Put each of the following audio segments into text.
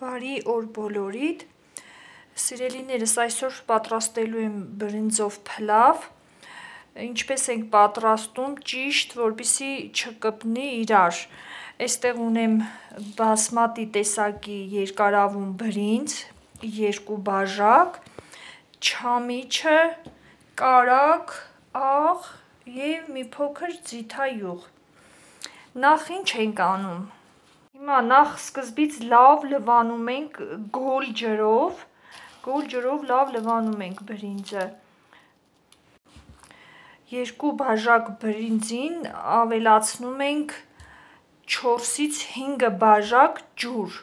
Բարի օր բոլորիդ, սիրելիներս, այսօր պատրաստելու եմ բրինձով փլավ, ինչպես ենք պատրաստում ճիշտ, որպեսզի չկպնի իրար, այստեղ ունեմ բասմատի տեսակի երկարավուն բրինձ, 2 բաժակ, չամիչը, կարագ, աղ և մի փոքր ձիթայուղ, նախ ինչ ենք անում, հիմա նախ սկզբից լավ լվանում ենք գոլ ջրով լավ լվանում ենք բրինձը, 2 բաժակ բրինձին ավելացնում ենք 4-ից 5 բաժակ ջուր,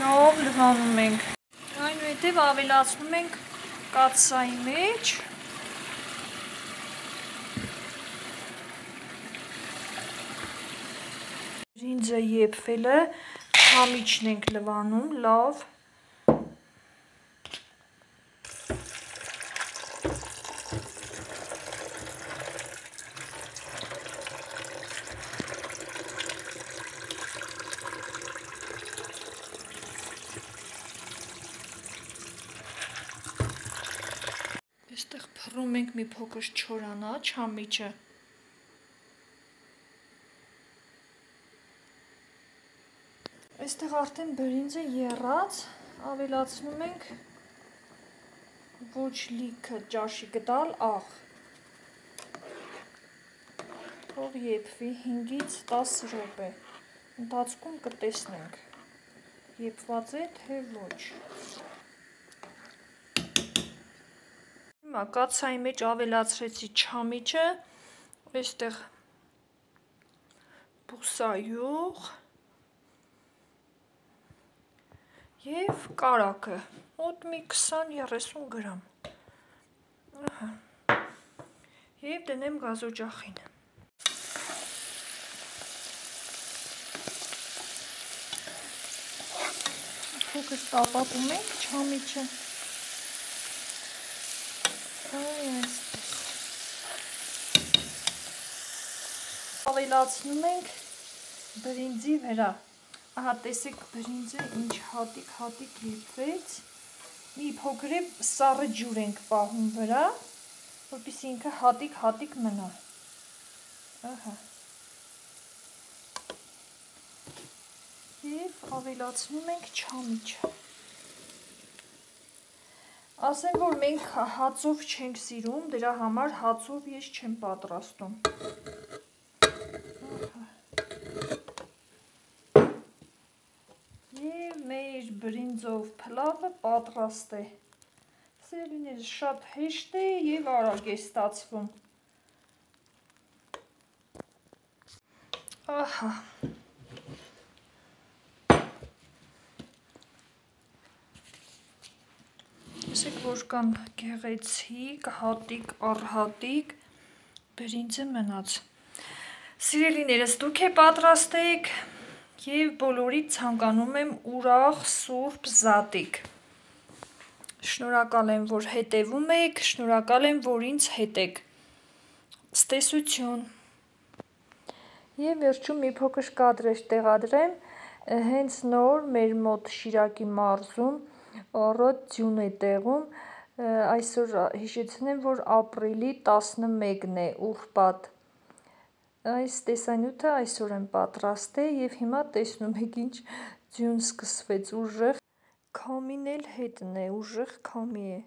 լավ լվանում ենք, այնուհետև ավելացնում ենք կաթսայի մեջ, բրինձը եփվել է, չամիչն ենք լվանում լավ, այստեղ փռում ենք մի փոքր չորանա չամիչը, այստեղ արդեն բրինձը եռած, ավելացնում ենք ոչ լիքը ճաշի գդալ աղ, թող եփվի 5-ից 10 րոպե, ընթացքում կտեսնենք, եփված է թե ոչ, հիմա կաթսայի մեջ ավելացրեցի չամիչը, այստեղ բուսայուղ և կարագը, մոտ մի 20-30 գրամ, և դնեմ գազօջախին, փոքր տապակում ենք չամիչը, ավելացնում ենք բրինձի վրա, ահա տեսեք բրինձը ինչ հատիկ եփվեց, մի փոքր սառը ջուր ենք պահում վրա, որպեսզի ինքը հատիկ մնա, և ավելացնում ենք չամիչը, ասեմ, որ մենք հացով չենք սիրում, դրա համար հացով ես չեմ պատրաստում, և մեր բրինձով փլավը պատրաստ է, սիրելիներս շատ հեշտ է և արագ է ստացվում, ահա, տեսեք որքան գեղեցիկ, հատիկ առ հատիկ բրինձը մնաց, սիրելիներս դուք է պատրաստեք և բոլորիդ ցանկանում եմ ուրախ սուրբ զատիկ, շնորհակալ եմ, որ հետևում եք, շնորհակալ եմ, որ ինձ հետ եք, ցտեսություն, և վերջում մի փոքր կադրեր տեղադրեմ, հենց նոր մեր մոտ Շիրակի մարզում առատ ձյուն է տեղում, այսօր հիշեցնեմ, որ ապրիլի 11-ն է ուրբաթ, այս տեսանյութը այսօր եմ պատրաստել և հիմա տեսնում եք ինչ ձյուն սկսվեց, ուժեղ քամին էլ հետն է, ուժեղ քամի է,